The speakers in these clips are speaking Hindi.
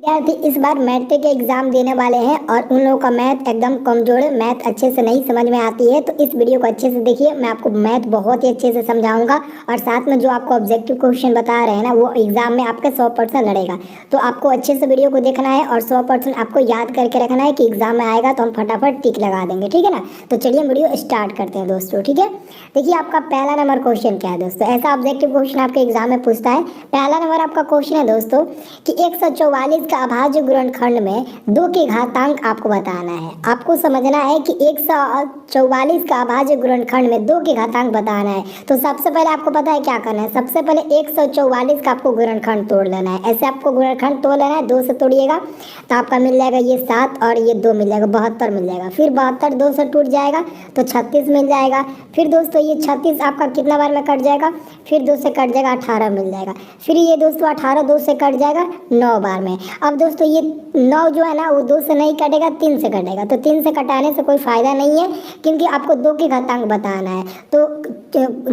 विद्यार्थी इस बार मैट्रिक के एग्जाम देने वाले हैं और उन लोगों का मैथ एकदम कमजोर है, मैथ अच्छे से नहीं समझ में आती है, तो इस वीडियो को अच्छे से देखिए। मैं आपको मैथ बहुत ही अच्छे से समझाऊंगा और साथ में जो आपको ऑब्जेक्टिव क्वेश्चन बता रहे हैं ना, वो एग्जाम में आपका 100% लड़ेगा। तो आपको अच्छे से वीडियो को देखना है और 100% आपको याद करके रखना है कि एग्जाम में आएगा तो हम फटाफट टिक लगा देंगे, ठीक है ना। तो चलिए वीडियो स्टार्ट करते हैं दोस्तों, ठीक है। देखिए आपका पहला नंबर क्वेश्चन क्या है दोस्तों, ऐसा ऑब्जेक्टिव क्वेश्चन आपके एग्जाम में पूछता है। पहला नंबर आपका क्वेश्चन है दोस्तों कि 144 का अभाज्य गुणनखंड में 2 के घातांक आपको बताना है। आपको समझना है कि 144 का अभाज्य गुणनखंड में 2 के घातांक बताना है। तो सबसे पहले आपको पता है क्या करना है, सबसे पहले 144 का आपको गुणनखंड तोड़ लेना है। ऐसे आपको गुणनखंड तोड़ लेना है, 2 से तोड़िएगा तो आपका मिल जाएगा ये 7 और ये 2 मिल जाएगा, 72 मिल जाएगा। फिर 72 2 से टूट जाएगा तो 36 मिल जाएगा। फिर दोस्तों ये 36 आपका कितना बार में कट जाएगा, फिर 2 से कट जाएगा 18 मिल जाएगा। फिर ये दोस्तों 18 2 से कट जाएगा 9 बार में। अब दोस्तों ये 9 जो है ना वो 2 से नहीं कटेगा, 3 से कटेगा। तो 3 से कटाने से कोई फ़ायदा नहीं है क्योंकि आपको 2 के घातांक बताना है। तो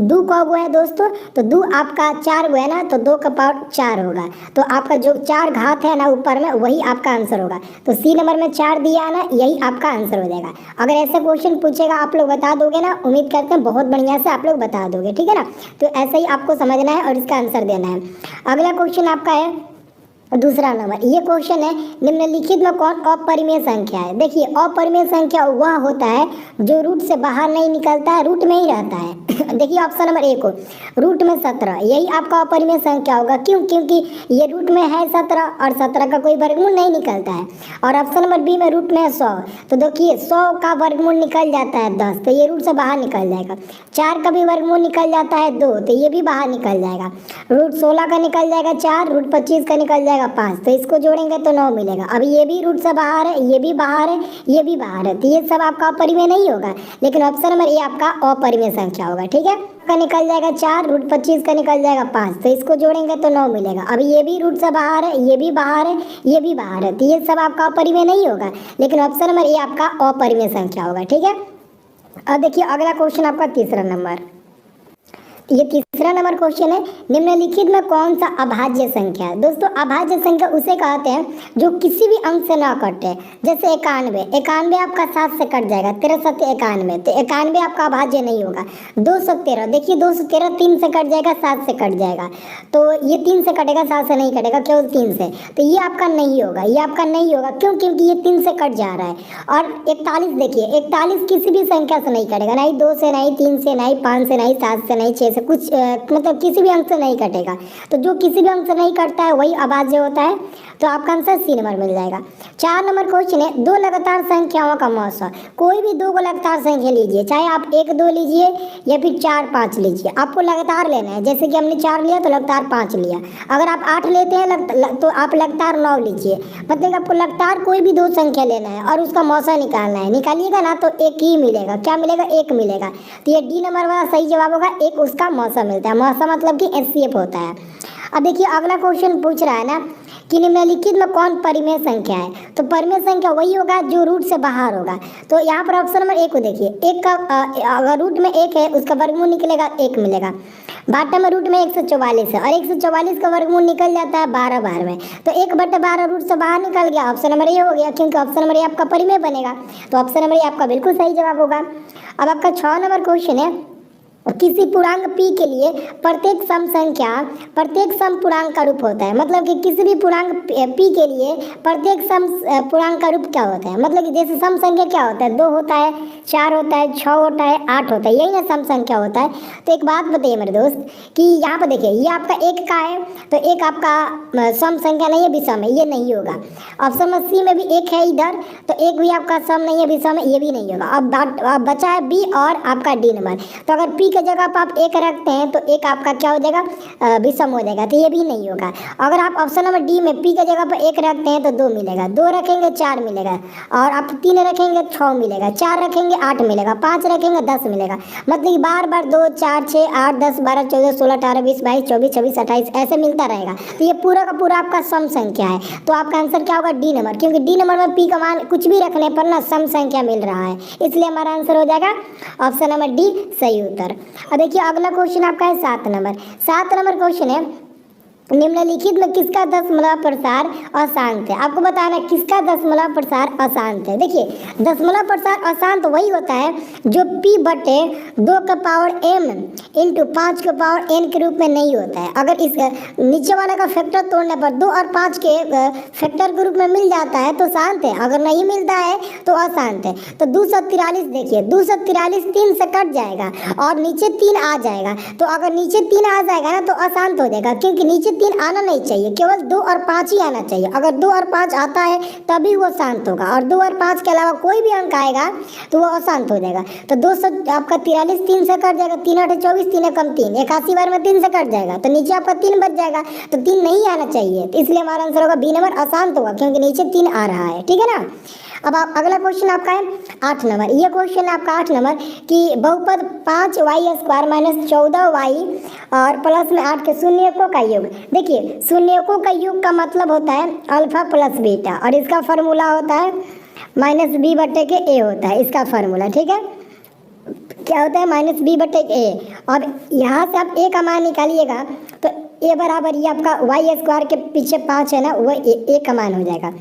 2 का गो है दोस्तों, तो 2 आपका 4 गो है ना, तो 2 का पावर 4 होगा। तो आपका जो 4 घात है ना ऊपर में, वही आपका आंसर होगा। तो सी नंबर में 4 दिया है ना, यही आपका आंसर हो जाएगा। अगर ऐसा क्वेश्चन पूछेगा आप लोग बता दोगे ना, उम्मीद करते हैं बहुत बढ़िया से आप लोग बता दोगे, ठीक है ना। तो ऐसे ही आपको समझना है और इसका आंसर देना है। अगला क्वेश्चन आपका है दूसरा नंबर। ये क्वेश्चन है निम्नलिखित में कौन अपरिमेय संख्या है। देखिए अपरिमेय संख्या वह होता है जो रूट से बाहर नहीं निकलता है, रूट में ही रहता है। देखिए ऑप्शन नंबर 1 हो, रूट में 17, यही आपका अपरिमेय संख्या होगा। क्यों? क्योंकि ये रूट में है 17 और 17 का कोई वर्गमूल नहीं निकलता है। और ऑप्शन नंबर बी में रूट में है 100, तो देखिए 100 का वर्गमूल निकल जाता है 10, तो ये रूट से बाहर निकल जाएगा। 4 का भी वर्गमूल निकल जाता है 2, तो ये भी बाहर निकल जाएगा। रूट 16 का निकल जाएगा 4, रूट 25 का निकल जाएगा 5, तो इसको जोड़ेंगे तो 9 मिलेगा। अब ये भी रूट से बाहर है, ये भी बाहर है, ये भी बाहर है, तो ये सब आपका अपरिमेय नहीं होगा, लेकिन ऑप्शन नंबर ए आपका अपरिमेय संख्या होगा, ठीक है। का निकल जाएगा 4, रूट 25 का निकल जाएगा 5, तो इसको जोड़ेंगे तो 9 मिलेगा। अब ये भी रूट से बाहर है, ये भी बाहर है, ये भी बाहर है, तो ये सब आपका अपरिमेय नहीं होगा, लेकिन ऑप्शन नंबर ए आपका अपरिमेय संख्या होगा, ठीक है। अब देखिए अगला क्वेश्चन आपका तीसरा नंबर। ये तीसरा नंबर क्वेश्चन है निम्नलिखित में कौन सा अभाज्य संख्या है। दोस्तों अभाज्य संख्या उसे कहते हैं जो किसी भी अंक से ना कटे। जैसे 91 आपका 7 से कट जाएगा, 13 7 91, तो 91 आपका अभाज्य नहीं होगा। 213, देखिए 213 3 से कट जाएगा, 7 से कट जाएगा, तो ये 3 से कटेगा, 7 से नहीं कटेगा, केवल 3 से, तो ये आपका नहीं होगा, ये आपका नहीं होगा। क्यों? क्योंकि ये 3 से कट जा रहा है। और 41 देखिए 41 किसी भी संख्या से नहीं कटेगा, नहीं 2 से, नहीं 3 से, नहीं 5 से, नहीं 7 से, नहीं 6 से, कुछ मतलब किसी भी अंक से नहीं कटेगा। तो जो किसी भी अंक से नहीं कटता है वही अभाज्य होता है, तो आपका आंसर सी नंबर मिल जाएगा। 4 नंबर क्वेश्चन है 2 लगातार संख्याओं का मौसा। कोई भी 2 को लगातार संख्या लीजिए, चाहे आप 1 2 लीजिए या फिर 4 5 लीजिए, आपको लगातार लेना है। जैसे कि हमने 4 लिया तो लगातार 5 लिया। अगर आप 8 लेते हैं तो आप लगातार 9 लीजिए। मतलब आपको लगातार कोई भी 2 संख्या लेना है और उसका मौसा निकालना है। निकालिएगा ना तो 1 ही मिलेगा। क्या मिलेगा? 1 मिलेगा। तो ये डी नंबर वाला सही जवाब होगा, 1 उसका मौसा मिलता है। मौसा मतलब कि एचसीएफ होता है। अब देखिए अगला क्वेश्चन पूछ रहा है ना कि निम्नलिखित में कौन परिमेय संख्या है। तो परिमेय संख्या वही होगा जो रूट से बाहर होगा। तो यहाँ पर ऑप्शन नंबर 1 को देखिए, 1 का अगर रूट में 1 है उसका वर्गमूल निकलेगा 1 मिलेगा। बाटा में रूट में 144 है और 144 का वर्गमूल निकल जाता है 12 बार में, तो 1/12 रूट से बाहर निकल गया। ऑप्शन नंबर ए हो गया, क्योंकि ऑप्शन नंबर ए आपका परिमेय बनेगा। तो ऑप्शन नंबर ए आपका बिल्कुल सही जवाब होगा। अब आपका 6 नंबर क्वेश्चन है किसी पूर्णांक p के लिए प्रत्येक सम पूर्णांक का रूप होता है। मतलब कि किसी भी पूर्णांक p के लिए प्रत्येक सम पूर्णांक का रूप क्या होता है। मतलब कि जैसे सम संख्या क्या होता है, 2 होता है, 4 होता है, 6 होता है, 8 होता है, यही ना सम संख्या होता है। तो एक बात बताइए मेरे दोस्त कि यहाँ पर देखिए ये आपका 1 का है, तो 1 आपका सम संख्या नहीं है, विषम है, ये नहीं होगा। ऑप्शन नंबर सी में भी 1 है इधर, तो 1 भी आपका सम नहीं है, विषम है, ये भी नहीं होगा। अब बचा है बी और आपका डी नंबर। तो अगर p की जगह पर आप 1 रखते हैं तो 1 आपका क्या हो जाएगा, विषम हो जाएगा, तो ये भी नहीं होगा। अगर आप ऑप्शन नंबर डी में p की जगह पर 1 रखते हैं तो 2 मिलेगा, 2 रखेंगे 4 मिलेगा, और आप 3 रखेंगे 6 मिलेगा, 4 रखेंगे 8 मिलेगा, 5 रखेंगे 10 मिलेगा। मतलब कि बार बार 2 4 6 8 10 12 14 16 18 20 22 24 26 28 ऐसे मिलता रहेगा। तो ये पूरा का पूरा आपका सम संख्या है। तो आपका आंसर क्या होगा, डी नंबर, क्योंकि डी नंबर में p का मान कुछ भी रखने पर ना सम संख्या मिल रहा है, इसलिए हमारा आंसर हो जाएगा ऑप्शन नंबर डी सही उत्तर। अब देखिए अगला क्वेश्चन आपका है 7 नंबर। 7 नंबर क्वेश्चन है निम्नलिखित में किसका दशमलव प्रसार अशांत है? आपको बताना है किसका दशमलव प्रसार अशांत है। देखिए दशमलव प्रसार अशांत वही होता है जो p बटे 2 का पावर m इंटू 5 के पावर n के रूप में नहीं होता है। अगर इस नीचे वाले का फैक्टर तोड़ने पर 2 और 5 के फैक्टर के रूप में मिल जाता है तो शांत है, अगर नहीं मिलता है तो अशांत है। तो 243 देखिए 243 3 से कट जाएगा और नीचे 3 आ जाएगा, तो अगर नीचे 3 आ जाएगा ना तो अशांत हो जाएगा, क्योंकि नीचे 3 आना नहीं चाहिए, केवल 2 और 5 ही आना चाहिए। अगर 2 और 5 आता है तभी वो शांत होगा, और 2 और 5 के अलावा कोई भी अंक आएगा तो वो अशांत हो जाएगा। तो 200 आपका 43 3 से कट जाएगा, 3 8 24, 3 कम 3, 81 बार में 3 से कट जाएगा, तो नीचे आपका 3 बच जाएगा, तो 3 नहीं आना चाहिए, तो इसलिए हमारा आंसर होगा बी नंबर, अशांत होगा क्योंकि नीचे 3 आ रहा है। ठीक है ना। अब आप अगला क्वेश्चन आपका है 8 नंबर। ये क्वेश्चन है आपका 8 नंबर कि बहुपद 5y² माइनस 14y और प्लस में 8 के शून्यकों का योग। देखिए शून्यकों का योग का मतलब होता है अल्फा प्लस बीटा, और इसका फार्मूला होता है माइनस बी बटे के ए होता है इसका फार्मूला। ठीक है, क्या होता है माइनस बी बटे ए। और यहाँ से आप ए का मान निकालिएगा तो ए बराबर ये आपका y² के पीछे 5 है ना, वो ए का मान हो जाएगा।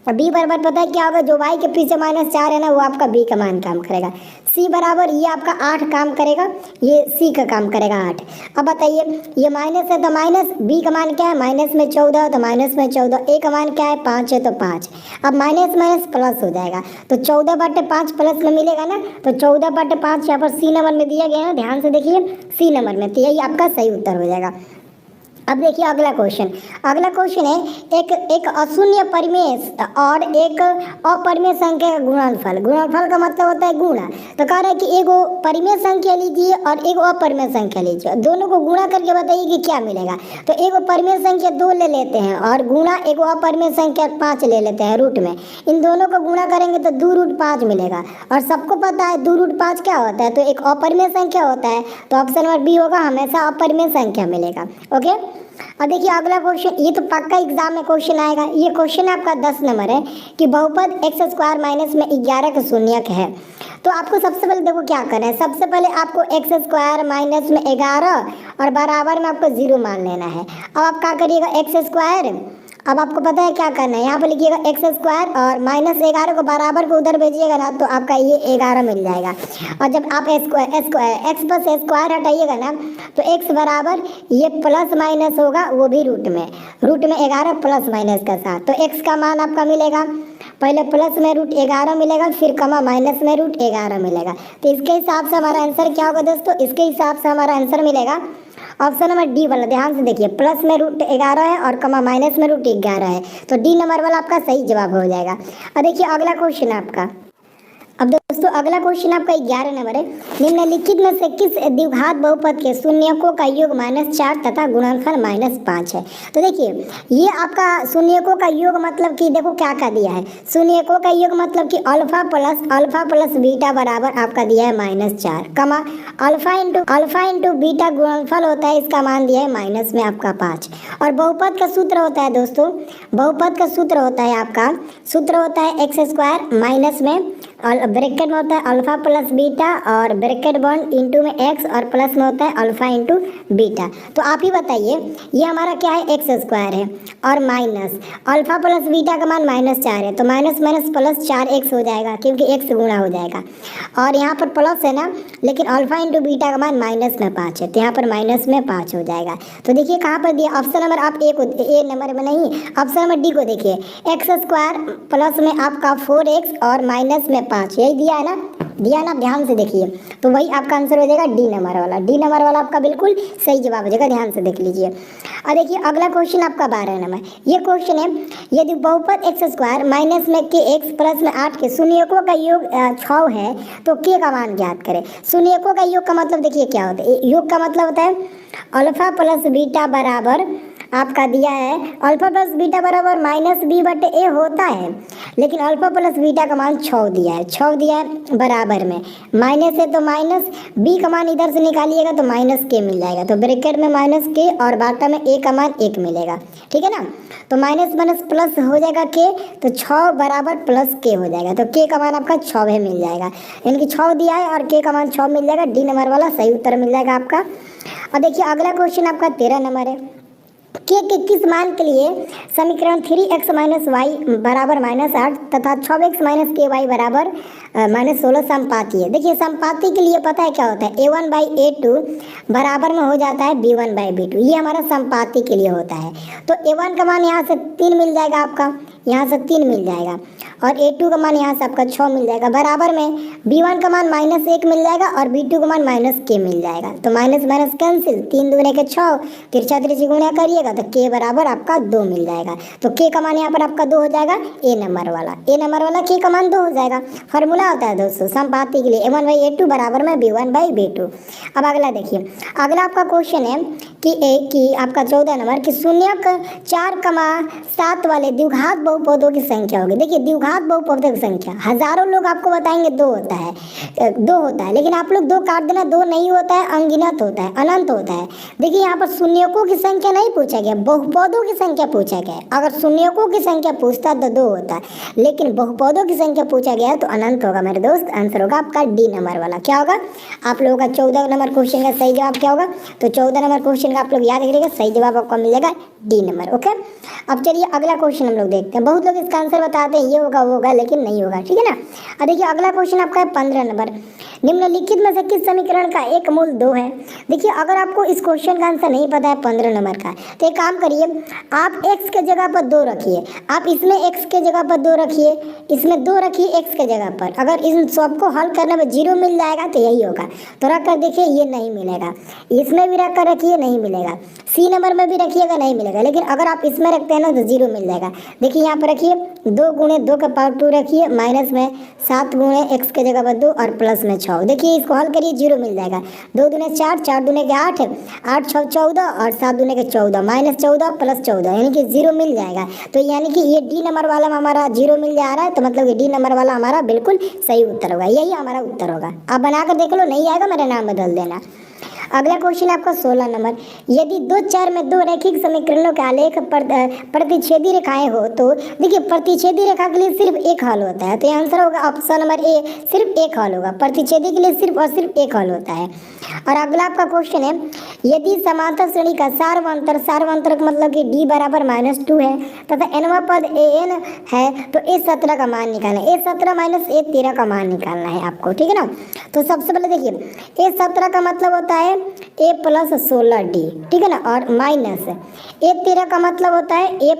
और बी बराबर पता है क्या होगा, जो y के पीछे -4 है ना वो आपका b का मान काम करेगा। c बराबर ये आपका 8 काम करेगा, ये c का काम करेगा 8। अब बताइए ये माइनस है तो माइनस, b का मान क्या है माइनस में 14, तो माइनस में 14, a का मान क्या है 5 है तो 5। अब माइनस माइनस प्लस हो जाएगा, तो 14/5 प्लस में मिलेगा ना, तो 14/5 यहाँ पर c नंबर में दिया गया है, ध्यान से देखिए c नंबर में, तो यही आपका सही उत्तर हो जाएगा। अब देखिए अगला क्वेश्चन है एक अशून्य परिमेय और एक अपरिमेय संख्या का गुणनफल। गुणनफल का मतलब होता है गुणा। तो कह रहा है कि एक परिमेय संख्या लीजिए और एक अपरिमेय संख्या लीजिए, दोनों को गुणा करके बताइए कि क्या मिलेगा। तो एक परिमेय संख्या 2 ले लेते हैं और गुणा एक अपरिमेय संख्या 5 ले लेते हैं रूट में, इन दोनों को गुणा करेंगे तो 2√5 मिलेगा। और सबको पता है 2√5 क्या होता है, तो एक अपरिमेय संख्या होता है, तो ऑप्शन नंबर बी होगा, हमेशा अपरिमेय संख्या मिलेगा। ओके। और देखिए अगला क्वेश्चन, ये तो पक्का एग्जाम में क्वेश्चन आएगा। ये क्वेश्चन आपका 10 नंबर है कि बहुपद x² माइनस में 11 का शून्यक है। तो आपको सबसे पहले देखो क्या करना है, सबसे पहले आपको x² माइनस में 11 और बराबर में आपको 0 मान लेना है। अब आप क्या करिएगा x², अब आपको पता है क्या करना है, यहाँ पर लिखिएगा x² और -11 को बराबर को उधर भेजिएगा ना तो आपका ये 11 मिल जाएगा। और जब आप x प्लस स्क्वायर हटाइएगा ना तो x बराबर ये प्लस माइनस होगा, वो भी रूट में 11 प्लस माइनस का साथ, तो x का मान आपका मिलेगा पहले प्लस में √11 मिलेगा, फिर कमा माइनस में √11 मिलेगा। तो इसके हिसाब से हमारा आंसर क्या होगा दोस्तों, इसके हिसाब से हमारा आंसर मिलेगा ऑप्शन नंबर डी वाला। ध्यान से देखिए प्लस में √11 है और कमा माइनस में √11 है, तो डी नंबर वाला आपका सही जवाब हो जाएगा। और देखिए अगला क्वेश्चन आपका, अब दोस्तों अगला क्वेश्चन आपका 11 नंबर है, निम्नलिखित में से किस द्विघात बहुपद के शून्यकों का योग -4 तथा गुणनफल -5 है। तो देखिए ये आपका शून्यकों का योग मतलब कि देखो क्या क्या दिया है, शून्यकों का योग मतलब कि अल्फा प्लस बीटा बराबर आपका दिया है -4, कमा अल्फा इंटू बीटा गुणनफल होता है, इसका मान दिया है माइनस में आपका 5। और बहुपद का सूत्र होता है दोस्तों, बहुपद का सूत्र होता है आपका, सूत्र होता है x² माइनस में और ब्रैकेट में होता है अल्फा प्लस बीटा और ब्रैकेट बॉन्ड इंटू में x और प्लस में होता है अल्फा इंटू बीटा। तो आप ही बताइए ये हमारा क्या है x² है और माइनस अल्फा प्लस बीटा का मान -4 है, तो माइनस माइनस प्लस 4x हो जाएगा क्योंकि x गुणा हो जाएगा। और यहाँ पर प्लस है ना, लेकिन अल्फा इंटू बीटा का मान माइनस में 5 है, तो यहाँ पर माइनस में 5 हो जाएगा। तो देखिए कहाँ पर दिया, ऑप्शन नंबर आप ए नंबर में नहीं, ऑप्शन नंबर डी को देखिए, x² प्लस में आपका 4x और माइनस में 5, यही दिया है ना, ध्यान से देखिए, तो वही आपका आंसर हो जाएगा डी नंबर वाला। डी नंबर वाला आपका बिल्कुल सही जवाब हो जाएगा, ध्यान से देख लीजिए। और देखिए अगला क्वेश्चन आपका 12 नंबर, ये क्वेश्चन है यदि बहुपद x² माइनस में के x प्लस में 8 के शून्यकों का योग 6 है तो के का मान ज्ञात करें। शून्यकों का योग का मतलब देखिए क्या होता है, योग का मतलब होता है अल्फा प्लस बीटा बराबर आपका दिया है, अल्फा प्लस बीटा बराबर -b/a होता है, लेकिन अल्फा प्लस बीटा का मान 6 दिया है बराबर में, माइनस है तो माइनस, b का मान इधर से निकालिएगा तो -k मिल जाएगा, तो ब्रैकेट में -k और बाटा में a का मान 1 मिलेगा, ठीक है ना। तो माइनस माइनस प्लस हो जाएगा k, तो 6 बराबर प्लस k हो जाएगा, तो k का मान आपका 6 मिल जाएगा, यानी कि 6 दिया है और k का मान 6 मिल जाएगा, डी नंबर वाला सही उत्तर मिल जाएगा आपका। और देखिए अगला क्वेश्चन आपका 13 नंबर है, के किस मान के लिए समीकरण 3x माइनस वाई बराबर -8 तथा 6x माइनस के वाई बराबर -16 समपाती है। देखिए समपाती के लिए पता है क्या होता है, a1/a2 बराबर में हो जाता है b1/b2। ये हमारा समपाती के लिए होता है। तो a1 का मान यहाँ से 3 मिल जाएगा आपका, यहाँ से 3 मिल जाएगा, और a2 का मान यहाँ से आपका 6 मिल जाएगा। बराबर में b1 का मान -1 मिल जाएगा और b2 का मान -k मिल जाएगा। तो माइनस माइनस कैंसिल, 3 दूने के 6, तिरछा तिरछी गुणा करिएगा तो k बराबर आपका 2 मिल जाएगा। तो k का मान यहाँ पर आपका 2 हो जाएगा, a नंबर वाला k का मान 2 हो जाएगा। फार्मूला होता है दोस्तों समपाती के लिए a1/a2 बराबर में b1/b2। अब अगला देखिए, अगला आपका क्वेश्चन है कि आपका 14 नंबर कि 0.4,7 वाले द्विघात बहुपदों की संख्या होगी। देखिए द्विघात बहुपदों की संख्या हजारों लोग आपको बताएंगे 2 होता है, लेकिन आप लोग 2 काट देना, 2 नहीं होता है, अनगिनत होता है, अनंत होता है। देखिए यहाँ पर शून्यकों की संख्या नहीं पूछा गया, बहुपदों की संख्या पूछा गया। अगर शून्यकों की संख्या पूछता तो 2 होता है, लेकिन बहुपदों की संख्या पूछा गया है तो अनंत होगा मेरे दोस्त। आंसर होगा आपका डी नंबर वाला। क्या होगा आप लोगों का 14 नंबर क्वेश्चन का सही जवाब क्या होगा? तो 14 नंबर क्वेश्चन का आप लोग याद रखिएगा, सही जवाब आपको मिल जाएगा डी नंबर। ओके, अब चलिए अगला क्वेश्चन हम लोग देखते हैं। बहुत लोग इसका आंसर बताते हैं ये होगा वो होगा, लेकिन नहीं होगा, ठीक है ना। अब देखिए अगला क्वेश्चन आपका है 15 नंबर, निम्नलिखित में से किस समीकरण का एक मूल 2 है? देखिए अगर आपको इस क्वेश्चन का आंसर नहीं पता है 15 नंबर का, तो एक काम करिए, आप x के जगह पर 2 रखिए, आप इसमें x के जगह पर 2 रखिए, इसमें 2 रखिए x के जगह पर। अगर इन सबको हल करने में 0 मिल जाएगा तो यही होगा। तो रख कर देखिए ये नहीं मिलेगा, इसमें भी रख कर रखिए नहीं मिलेगा, सी नंबर में भी रखिएगा नहीं मिलेगा, लेकिन अगर आप इसमें रखते हैं ना तो 0 मिल जाएगा। देखिए यहाँ पर रखिए 2 गुणे 2 का पावर 2 रखिए, माइनस में 7 गुणे x के जगह पर 2 और प्लस में 6। देखिए इसको हल करिए 0 मिल जाएगा। 2 दूने 4, 4 दूने के 8, 8 6 14 और 7 दूने के 14, -14 + 14 यानी कि 0 मिल जाएगा। तो यानी कि ये डी नंबर वाला में हमारा 0 मिल जा रहा है, तो मतलब ये डी नंबर वाला हमारा बिल्कुल सही उत्तर होगा, यही हमारा उत्तर होगा। आप बनाकर देख लो, नहीं आएगा मेरा नाम बदल देना। अगला क्वेश्चन है आपका 16 नंबर, यदि 2 चर में 2 रैखिक समीकरणों के आलेख प्रतिच्छेदी रेखाएं हो तो देखिए प्रतिच्छेदी रेखा के लिए सिर्फ एक हल होता है। तो आंसर होगा ऑप्शन नंबर ए, सिर्फ एक हल होगा। प्रतिच्छेदी के लिए सिर्फ और सिर्फ एक हल होता है। और अगला आपका क्वेश्चन है, यदि समांतर श्रेणी का सार्वंतर का मतलब कि d बराबर -2 है तथा nवां पद an है, तो a17 का मान निकालना है। a17 माइनस a13 का मान निकालना है आपको, ठीक है ना। तो सबसे पहले देखिए a17 का मतलब होता है a + 16d, ठीक है ना, और माइनस a13 का मतलब होता है a +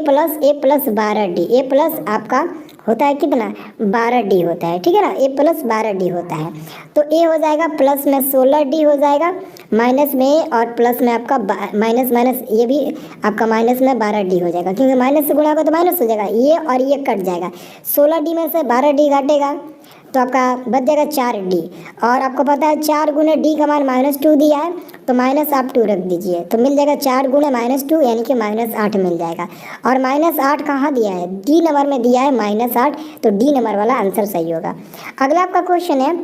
12d। a प्लस आपका होता है कितना 12d होता है, ठीक है ना, a + 12d होता है। तो a हो जाएगा प्लस में 16d हो जाएगा, माइनस में और प्लस में आपका माइनस माइनस ये भी आपका माइनस में 12d हो जाएगा, क्योंकि माइनस से गुणा होगा तो माइनस हो जाएगा, ये और ये कट जाएगा। 16d में से 12d घटेगा तो आपका बच जाएगा 4d। और आपको पता है 4 गुणे d का मान -2 दिया है, तो माइनस आप 2 रख दीजिए तो मिल जाएगा 4 गुणे -2 यानी कि -8 मिल जाएगा। और -8 कहाँ दिया है? डी नंबर में दिया है -8, तो डी नंबर वाला आंसर सही होगा। अगला आपका क्वेश्चन है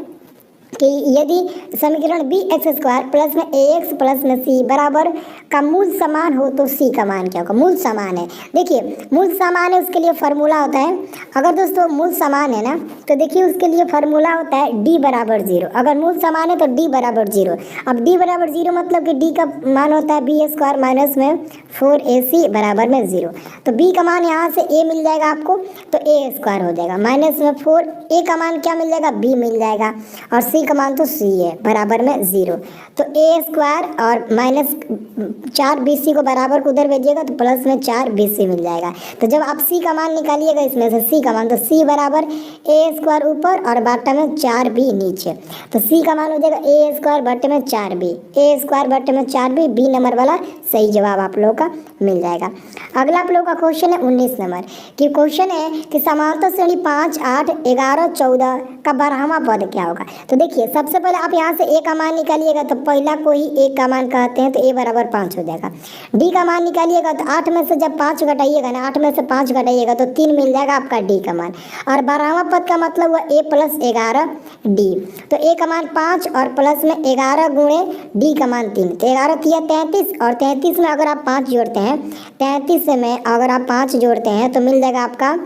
कि यदि समीकरण bx² प्लस में ax प्लस में c बराबर का मूल समान हो तो c का मान क्या होगा? मूल समान है, देखिए मूल समान है उसके लिए फार्मूला होता है। अगर दोस्तों मूल समान है ना तो देखिए उसके लिए फार्मूला होता है d बराबर 0। अगर मूल समान है तो d बराबर 0। अब d बराबर 0 मतलब कि d का मान होता है b² माइनस में 4ac बराबर में 0। तो b का मान यहाँ से a मिल जाएगा आपको, तो a² हो जाएगा, माइनस में 4, a का मान क्या मिल जाएगा? b मिल जाएगा, और c का मान तो c है बराबर में 0। तो a² और -4bc को बराबर को उधर भेजिएगा तो प्लस में 4bc मिल जाएगा। तो जब आप c का मान निकालिएगा इसमें से c का मान, तो c बराबर a² ऊपर और बाटा में 4b नीचे, तो c का मान हो जाएगा a² बटे में 4b, a² बटे में 4b, बी नंबर वाला सही जवाब आप लोगों का मिल जाएगा। अगला आप लोगों का क्वेश्चन है 19 नंबर कि क्वेश्चन है कि समांतर श्रेणी 5, 8, 11, 14 का 12वां पद क्या होगा? तो देखिए सबसे पहले आप यहाँ से a का मान निकालिएगा तो पहला को ही a का मान कहते हैं, तो a बराबर 5 हो जाएगा। d का मान निकालिएगा तो 8 में से जब 5 घटाइएगा ना, 8 में से 5 घटाइएगा तो 3 मिल जाएगा आपका d का मान। और 12वां पद का मतलब हुआ a + 11d, तो a का मान 5 और प्लस में 11 गुणे d का मान 3, तो 11 तिया 33, और 33 में अगर आप 5 जोड़ते हैं, 33 में अगर आप 5 जोड़ते हैं तो मिल जाएगा आपका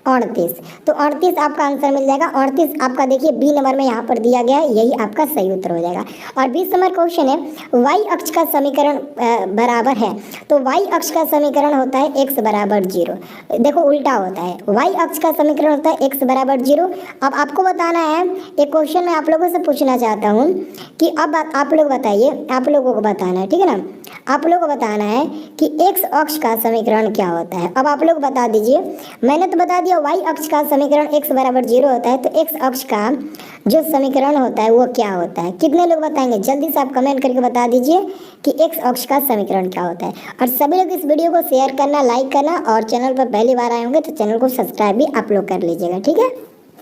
38। तो 38 आपका आंसर मिल जाएगा। 38 आपका देखिए बी नंबर में यहाँ पर दिया गया है, यही आपका सही उत्तर हो जाएगा। और 20 नंबर क्वेश्चन है, वाई अक्ष का समीकरण बराबर है। तो वाई अक्ष का समीकरण होता है x बराबर 0। देखो उल्टा होता है, वाई अक्ष का समीकरण होता है x बराबर 0। अब आपको बताना है, एक क्वेश्चन मैं आप लोगों से पूछना चाहता हूँ कि अब आप लोग बताइए, आप लोगों को बताना है, ठीक है ना, आप लोगों को बताना है कि x अक्ष का समीकरण क्या होता है। अब आप लोग बता दीजिए, मैंने तो बता दिया y अक्ष का समीकरण x बराबर 0 होता है, तो x अक्ष का जो समीकरण होता है वो क्या होता है। कितने लोग बताएंगे, जल्दी से आप कमेंट करके बता दीजिए कि x अक्ष का समीकरण क्या होता है। और सभी लोग इस वीडियो को शेयर करना, लाइक करना, और चैनल पर पहली बार आए होंगे तो चैनल को सब्सक्राइब भी आप लोग कर लीजिएगा, ठीक है।